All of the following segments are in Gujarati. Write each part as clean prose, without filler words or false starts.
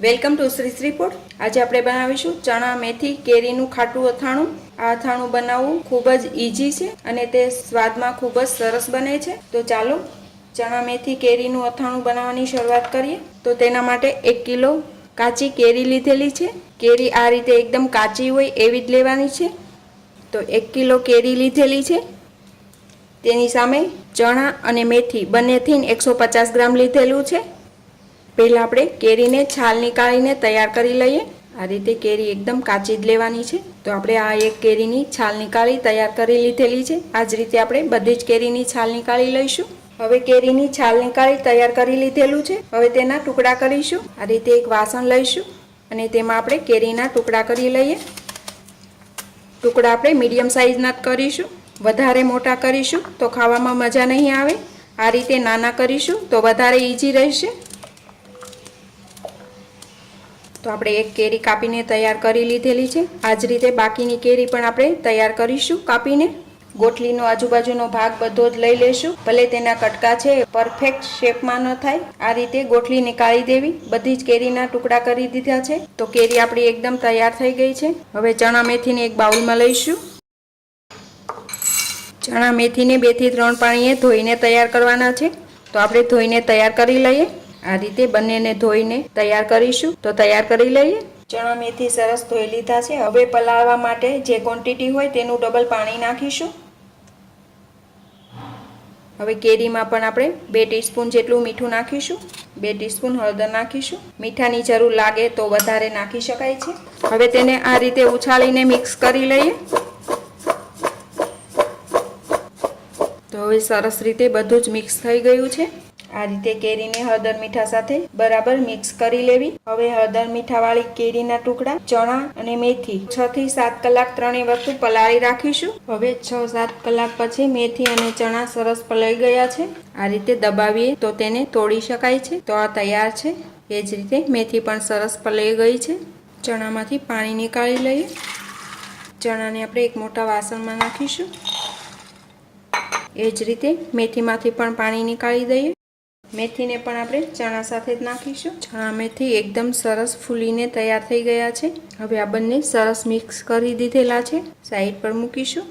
Welcome to Shri Shri food. આજે આપણે બનાવીશું ચણા મેથી કેરીનું ખાટું અથાણું। આ અથાણું બનાવવું ખૂબ જ ઈઝી છે અને તે સ્વાદમાં ખૂબ જ સરસ બને છે। તો ચાલો ચણા મેથી કેરીનું અથાણું બનાવવાની શરૂઆત કરીએ। તો તેના માટે 1 કિલો કાચી કેરી લીધેલી છે। કેરી આ રીતે એકદમ કાચી હોય એવી જ લેવાની છે। તો 1 કિલો કેરી લીધેલી છે। તેની સામે ચણા અને મેથી બંનેથી 150 ગ્રામ લીધેલું છે। પહેલા આપણે કેરીને છાલ નીકાળીને તૈયાર કરી લઈએ। આ રીતે કેરી એકદમ કાચી જ લેવાની છે। તો આપણે આ એક કેરીની છાલ નીકાળી તૈયાર કરી લીધેલી છે। આ જ રીતે આપણે બધી જ કેરીની છાલ નીકાળી લઈશું। હવે કેરીની છાલ નીકાળી તૈયાર કરી લીધેલું છે। હવે તેના ટુકડા કરીશું। આ રીતે એક વાસણ લઈશું અને તેમાં આપણે કેરીના ટુકડા કરી લઈએ। ટુકડા આપણે મીડિયમ સાઈઝના કરીશું। વધારે મોટા કરીશું તો ખાવામાં મજા નહીં આવે। આ રીતે નાના કરીશું તો વધારે ઈઝી રહેશે। તો આપણે એક કેરી કાપીને તૈયાર કરી લીધેલી છે। આ જ રીતે બાકીની કેરી પણ આપણે તૈયાર કરીશું કાપીને। ગોટલીનો આજુબાજુનો ભાગ બધો જ લઈ લેશું। ભલે તેના કટકા છે પરફેક્ટ શેપમાં ન થાય, આ રીતે ગોટલી નીકાળી દેવી। બધી જ કેરીના ટુકડા કરી દીધા છે। તો કેરી આપણી એકદમ તૈયાર થઈ ગઈ છે। હવે ચણા મેથીને એક બાઉલમાં લઈશું। ચણા મેથીને 2 થી 3 પાણીએ ધોઈને તૈયાર કરવાના છે। તો આપણે ધોઈને તૈયાર કરી લઈએ। આ રીતે બંનેને ધોઈને તૈયાર કરીશું। તો તૈયાર કરી લઈએ। ચણા મેથી સરસ ધોઈ લીધા છે। હવે પલાળવા માટે જે ક્વોન્ટિટી હોય તેનું ડબલ પાણી નાખીશું। હવે કેરીમાં પણ આપણે 2 ટીસ્પૂન જેટલું મીઠું નાખીશું। 2 ટીસ્પૂન હળદર નાખીશું। મીઠાની જરૂર લાગે તો વધારે નાખી શકાય છે। હવે તેને આ રીતે ઉછાળીને મિક્સ કરી લઈએ। તો હવે સરસ રીતે બધું જ મિક્સ થઈ ગયું છે। આ રીતે કેરીને હળદર મીઠા સાથે બરાબર મિક્સ કરી લેવી। હવે હળદર મીઠાવાળી કેરીના ટુકડા, ચણા અને મેથી 6 થી 7 કલાક ત્રણેય વસ્તુ પલાળી રાખીશું। હવે 6-7 કલાક પછી મેથી અને ચણા સરસ પલાળી ગયા છે। આ રીતે દબાવીએ તો તેને તોડી શકાય છે। તો આ તૈયાર છે। એ જ રીતે મેથી પણ સરસ પલાળી ગઈ છે। ચણામાંથી પાણી નીકાળી લઈએ। ચણાને આપણે એક મોટા વાસણમાં નાખીશું। એ જ રીતે મેથીમાંથી પણ પાણી નીકાળી દઈએ। મેથીને પણ આપણે ચણા સાથે જ નાખીશું। ચણા મેથી એકદમ સરસ ફૂલીને તૈયાર થઈ ગયા છે। હવે આ બંને સરસ મિક્સ કરી દીધેલા છે। સાઈડ પર મૂકીશું।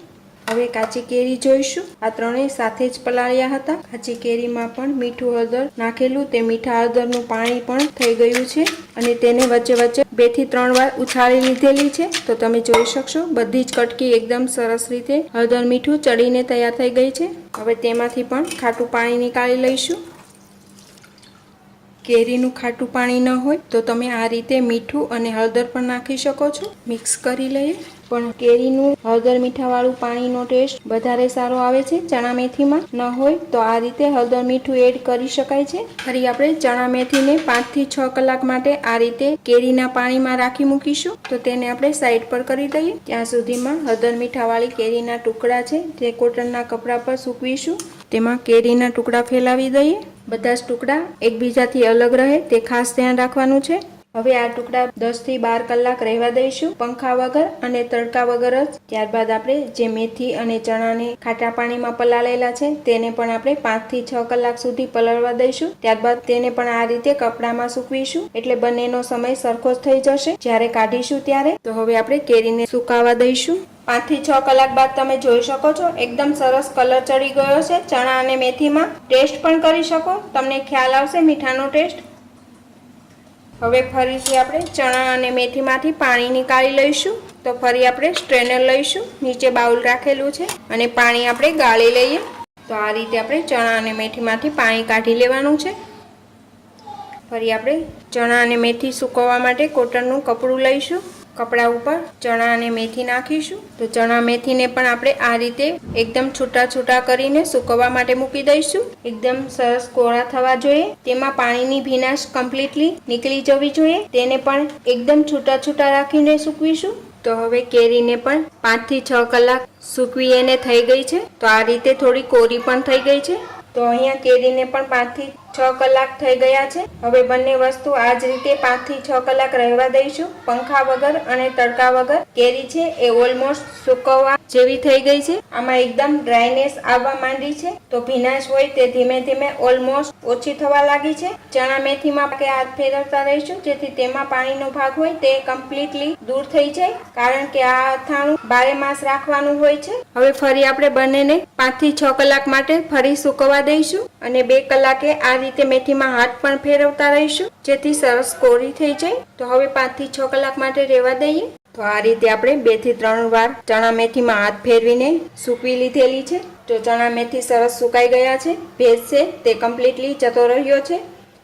હવે કાચી કેરી જોઈશું। આ ત્રણેય સાથે જ પલાળ્યા હતા। કાચી કેરીમાં પણ મીઠું હળદર નાખેલું, તે મીઠા હળદરનું પાણી પણ થઈ ગયું છે અને તેને વચ્ચે વચ્ચે 2 થી 3 વાર ઉછાળી લીધેલી છે। તો તમે જોઈ શકશો બધી જ કટકી એકદમ સરસ રીતે હળદર મીઠું ચડીને તૈયાર થઈ ગઈ છે। હવે તેમાંથી પણ ખાટું પાણી નીકાળી લઈશું। કેરીનું ખાટું પાણી ન હોય તો તમે આ રીતે મીઠું અને હળદર પણ નાખી શકો છો। મિક્સ કરી લઈએ। પણ કેરીનું હળદર મીઠાવાળું પાણીનો ટેસ્ટ વધારે સારો આવે છે ચણા મેથીમાં। ન હોય તો આ રીતે હળદર મીઠું એડ કરી શકાય છે। ફરી આપણે ચણા મેથીને 5 થી 6 કલાક માટે આ રીતે કેરીના પાણીમાં રાખી મૂકીશું। તો તેને આપણે સાઈડ પર કરી દઈએ। ત્યાં સુધીમાં હળદર મીઠાવાળી કેરીના ટુકડા છે તે કોટનના કપડા પર સૂકવીશું। તેમાં કેરીના ટુકડા ફેલાવી દઈએ। બધા જ ટુકડા એકબીજાથી અલગ રહે તે ખાસ ધ્યાન રાખવાનું છે। હવે આ ટુકડા 10 થી 12 કલાક રહેવા દઈશું પંખા વગર અને તડકા વગર જ। ત્યારબાદ આપણે જે મેથી અને ચણાને ખાટા પાણીમાં પલાળેલા છે તેને પણ આપણે 5 થી 6 કલાક સુધી પલળવા દઈશું। ત્યારબાદ તેને પણ આ રીતે કપડામાં સૂકવીશું એટલે બંનેનો સમય સરખો જ થઈ જશે જ્યારે કાઢીશું ત્યારે। તો હવે આપણે કેરીને સુકાવા દઈશું। 5 થી 6 કલાક બાદ તમે જોઈ શકો છો એકદમ સરસ કલર ચડી ગયો છે ચણા અને મેથીમાં। ટેસ્ટ પણ કરી શકો, તમને ખ્યાલ આવશે મીઠાનો ટેસ્ટ। હવે ફરીથી આપણે ચણા અને મેથીમાંથી પાણી નીકાળી લઈશું। તો ફરી આપણે સ્ટ્રેનર લઈશું। નીચે બાઉલ રાખેલું છે અને પાણી આપણે ગાળી લઈએ। તો આ રીતે આપણે ચણા અને મેથીમાંથી પાણી કાઢી લેવાનું છે। ફરી આપણે ચણા અને મેથી સૂકવવા માટે કોટનનું કપડું લઈશું। કપડા ઉપર ચણા અને મેથી નાખીશું। તો ચણા મેથીને પણ આપણે આ રીતે એકદમ છૂટા છૂટા કરીને સૂકવવા માટે મૂકી દઈશું। એકદમ સરસ કોરા થવા જોઈએ, તેમાં પાણીની ભીનાશ કમ્પ્લીટલી નીકળી જવી જોઈએ। તેને પણ એકદમ છૂટા છૂટા રાખીને સૂકવીશું। તો હવે કેરીને પણ 5 થી 6 કલાક સૂકવી એને થઈ ગઈ છે। તો આ રીતે થોડી કોરી પણ થઈ ગઈ છે। તો અહીંયા કેરીને પણ 5 થી 6 કલાક થઈ ગયા છે। હવે બંને વસ્તુ આ જ રીતે 5 થી 6 કલાક રહેવા દઈશું, પંખા વગર અને તડકા વગર। કેરી છે એ ઓલમોસ્ટ સુકવવા જેવી થઈ ગઈ છે, આમાં એકદમ ડ્રાયનેસ આવવા માંડી છે, તો ભીનાશ હોય તે ધીમે ધીમે ઓલમોસ્ટ ઓછી થવા લાગી છે। ચણા મેથીમાં કે હાથ ફેરવતા રહીશું જેથી તેમાં પાણીનો ભાગ હોય તે કમ્પ્લીટલી દૂર થઈ જાય, કારણ કે આ અથાણું 12 માસ રાખવાનું હોય છે। હવે ફરી આપણે બંનેને 5 થી 6 કલાક માટે ફરી સુકવવા દઈશું અને 2 કલાકે આ રીતે મેથીમાં હાથ પણ ફેરવતા રહીશું જેથી સરસ કોરી થઈ જાય। તો હવે 5 થી 6 કલાક માટે રહેવા દઈએ। તો આ રીતે આપણે 2 થી 3 વાર ચણા મેથીમાં હાથ ફેરવીને સૂકવી લીધેલી છે। તો ચણા મેથી સરસ સુકાઈ ગયા છે, ભેજ છે તે કમ્પ્લીટલી જતો રહ્યો છે,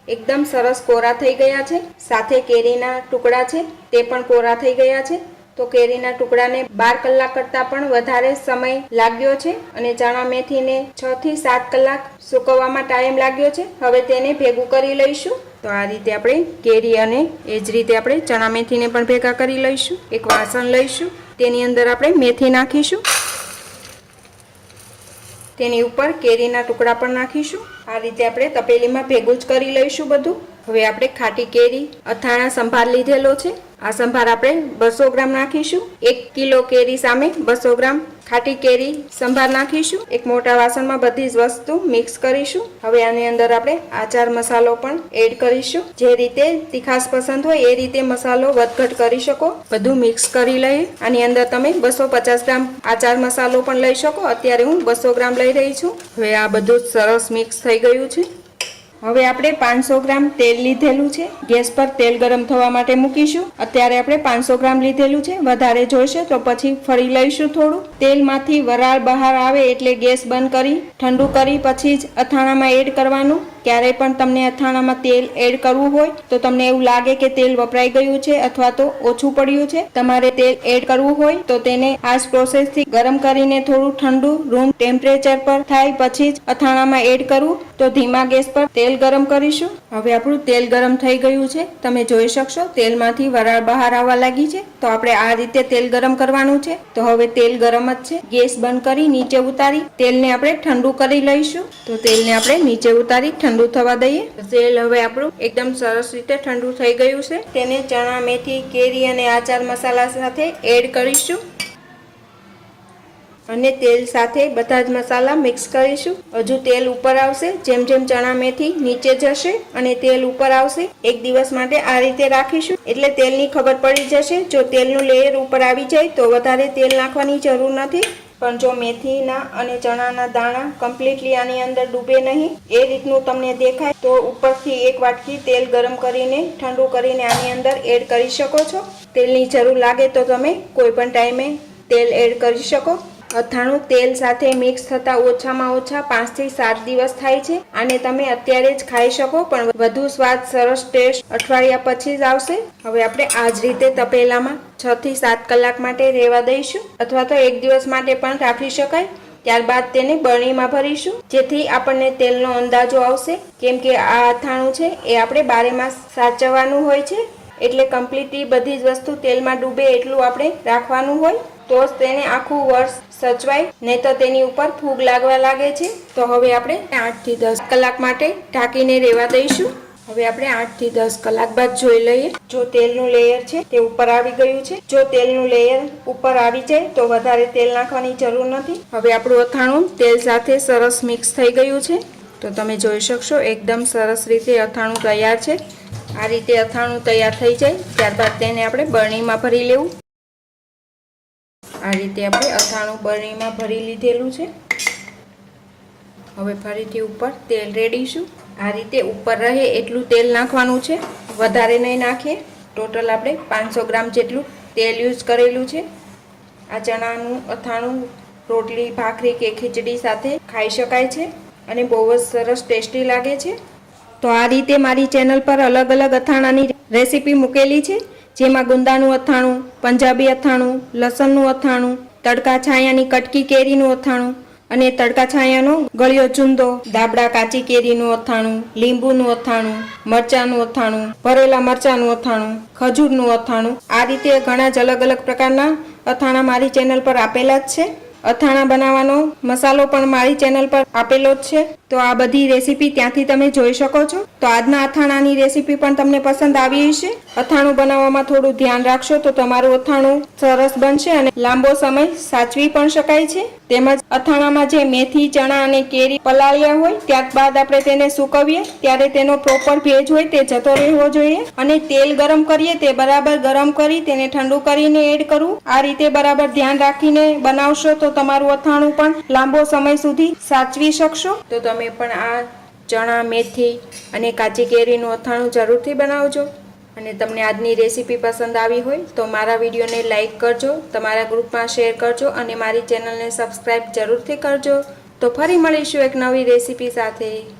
એકદમ સરસ કોરા થઈ ગયા છે। સાથે કેરીના ટુકડા છે તે પણ કોરા થઈ ગયા છે। તો કેરીના ટુકડાને 12 કલાક કરતાં પણ વધારે સમય લાગ્યો છે અને ચણા મેથીને 6 થી 7 કલાક સુકવવામાં ટાઈમ લાગ્યો છે। હવે તેને ભેગું કરી લઈશું। તો આ રીતે આપણે કેરી અને એ જ રીતે આપણે ચણા મેથીને પણ ભેગા કરી લઈશું। એક વાસણ લઈશું, તેની અંદર આપણે મેથી નાખીશું, તેની ઉપર કેરીના ટુકડા પણ નાખીશું। આ રીતે આપણે તપેલીમાં ભેગું જ કરી લઈશું બધું। હવે આપણે ખાટી કેરી અથાણા સંભાર લીધેલો છે, આ સંભાર આપણે 200 ગ્રામ નાખીશું। 1 કિલો કેરી સામે 200 ગ્રામ ખાટી કેરી સંભાર નાખીશું। એક મોટા વાસણમાં બધી જ વસ્તુ મિક્સ કરીશું। હવે આની અંદર આપણે આચાર મસાલો પણ એડ કરીશું, જે રીતે તીખાશ પસંદ હોય એ રીતે મસાલો વધઘટ કરી શકો। બધું મિક્સ કરી લઈએ। આની અંદર તમે 250 ગ્રામ આચાર મસાલો પણ લઈ શકો, અત્યારે હું 200 ગ્રામ લઈ રહી છું। હવે આ બધું સરસ મિક્સ થઈ ગયું છે। હવે આપણે 500 ગ્રામ તેલ લીધેલું છે, ગેસ પર તેલ ગરમ થવા માટે મૂકીશું। અત્યારે આપણે 500 ગ્રામ લીધેલું છે, વધારે જોઈશે તો પછી ફરી લઈશું થોડું। તેલમાંથી વરાળ બહાર આવે એટલે ગેસ બંધ કરી ઠંડુ કરી પછી જ અથાણામાં એડ કરવાનું। ક્યારેય પણ તમને અથાણામાં તેલ એડ કરવું હોય તો તમને એવું લાગે કે તેલ વપરાઈ ગયું છે અથવા તો ઓછું પડ્યું છે, તમારે તેલ એડ કરવું હોય તો તેને આ જ પ્રોસેસથી ગરમ કરીને થોડું ઠંડુ રૂમ ટેમ્પરેચર પર થાય પછી જ અથાણામાં એડ કરવું। તો ધીમા ગેસ પર તેલ ગરમ કરીશું। હવે આપણું તેલ ગરમ થઈ ગયું છે, તમે જોઈ શકશો તેલમાંથી વરાળ બહાર આવવા લાગી છે। તો આપણે આ રીતે તેલ ગરમ કરવાનું છે। તો હવે તેલ ગરમ જ છે, ગેસ બંધ કરી નીચે ઉતારી તેલને આપણે ઠંડુ કરી લઈશું। તો તેલને આપણે નીચે ઉતારી ઠંડુ થવા દઈએ। તેલ હવે આપણું એકદમ સરસ રીતે ઠંડુ થઈ ગયું છે, તેને ચણા મેથી કેરી અને આચાર મસાલા સાથે એડ કરીશું અને તેલ સાથે બધા જ મસાલા મિક્સ કરીશું। હજુ તેલ ઉપર આવશે, જેમ જેમ ચણા મેથી નીચે જશે અને તેલ ઉપર આવશે, એક દિવસ માટે આ રીતે રાખીશું એટલે તેલની ખબર પડી જશે। જો તેલનું લેયર ઉપર આવી જાય તો વધારે તેલ નાખવાની જરૂર નથી, પણ જો મેથીના અને ચણાના દાણા કમ્પ્લીટલી આની અંદર ડૂબે નહીં એ રીતનું તમને દેખાય તો ઉપરથી એક વાટકી તેલ ગરમ કરીને ઠંડુ કરીને આની અંદર એડ કરી શકો છો। તેલની જરૂર લાગે તો તમે કોઈ પણ ટાઈમે તેલ એડ કરી શકો। અથાણું તેલ સાથે મિક્સ થતા ઓછામાં ઓછા 5 થી 7 દિવસ થાય છે। આને તમે અત્યારે જ ખાઈ શકો, પણ વધુ સ્વાદ સરસ ટેસ્ટ અઠવાડિયા પછી જ આવશે। હવે આપણે આ જ રીતે તપેલામાં 6 થી 7 કલાક માટે રહેવા દઈશું, અથવા તો એક દિવસ માટે પણ રાખી શકાય। ત્યારબાદ તેને બરણીમાં ભરીશું જેથી આપણને તેલનો અંદાજો આવશે, કેમ કે આ અથાણું છે એ આપણે 12 માસ સાચવવાનું હોય છે, એટલે કમ્પ્લીટલી બધી જ વસ્તુ તેલમાં ડૂબે એટલું આપણે રાખવાનું હોય, તો જ તેને આખું વર્ષ સચવાય, નહીં તો તેની ઉપર ફૂગ લાગવા લાગે છે। તો હવે આપણે 8 થી 10 કલાક માટે ઢાંકીને રહેવા દઈશું। હવે આપણે 8 થી 10 કલાક બાદ જોઈ લઈએ જો તેલનું લેયર છે તે ઉપર આવી ગયું છે। જો તેલનું લેયર ઉપર આવી જાય તો વધારે તેલ નાખવાની જરૂર નથી। હવે આપણું અથાણું તેલ સાથે સરસ મિક્સ થઈ ગયું છે, તો તમે જોઈ શકશો એકદમ સરસ રીતે અથાણું તૈયાર છે। આ રીતે અથાણું તૈયાર થઈ જાય ત્યારબાદ તેને આપણે બરણીમાં ભરી લેવું। આ રીતે આપણે અથાણું બરણીમાં ભરી લીધેલું છે। હવે ફરીથી ઉપર તેલ રેડીશું। આ રીતે ઉપર રહે એટલું તેલ નાખવાનું છે, વધારે નહીં નાખીએ। ટોટલ આપણે 500 ગ્રામ જેટલું તેલ યુઝ કરેલું છે। આ ચણાનું અથાણું રોટલી ભાખરી કે ખીચડી સાથે ખાઈ શકાય છે અને બહુ જ સરસ ટેસ્ટી લાગે છે। તો આ રીતે મારી ચેનલ પર અલગ અલગ અથાણાની રેસીપી મૂકેલી છે, જેમાં ગુંદાનું અથાણું, પંજાબી અથાણું, લસણનું અથાણું, તડકા છાયાની કટકી કેરીનું અથાણું અને તડકા છાયાનો ગળ્યો ચૂંદો, દાબડા કાચી કેરીનું અથાણું, લીંબુનું અથાણું, મરચાંનું અથાણું, ભરેલા મરચાંનું અથાણું, ખજૂરનું અથાણું, આ રીતે ઘણા જ અલગ અલગ પ્રકારના અથાણા મારી ચેનલ પર આપેલા જ છે। અથાણા બનાવવાનો મસાલો પણ મારી ચેનલ પર આપેલો જ છે, તો આ બધી રેસીપી ત્યાંથી તમે જોઈ શકો છો. તો આજના અથાણાની રેસીપી પણ તમને પસંદ આવી હશે. અથાણું બનાવવામાં થોડું ધ્યાન રાખશો તો તમારું અથાણું સરસ બનશે અને લાંબો સમય સાચવી પણ શકાય છે. તેમજ અથાણામાં જે મેથી, ચણા અને કેરી પલાળ્યા હોય ત્યારબાદ આપણે તેને સૂકવીએ ત્યારે તેનો પ્રોપર ભેજ હોય તે જતો રહેવો જોઈએ અને તેલ ગરમ કરીએ તે બરાબર ગરમ કરી તેને ઠંડુ કરીને એડ કરવું. આ રીતે બરાબર ધ્યાન રાખીને બનાવશો તો તમારું અથાણું પણ લાંબો સમય સુધી સાચવી શકશો. તો તમે પણ આ ચણા, મેથી અને કાચી કેરીનું અથાણું જરૂરથી બનાવજો. અને તમને આજની રેસીપી પસંદ આવી હોય તો મારા વિડીયોને લાઈક કરજો, તમારા ગ્રુપમાં શેર કરજો અને મારી ચેનલને સબસ્ક્રાઈબ જરૂરથી કરજો. તો ફરી મળીશું એક નવી રેસીપી સાથે.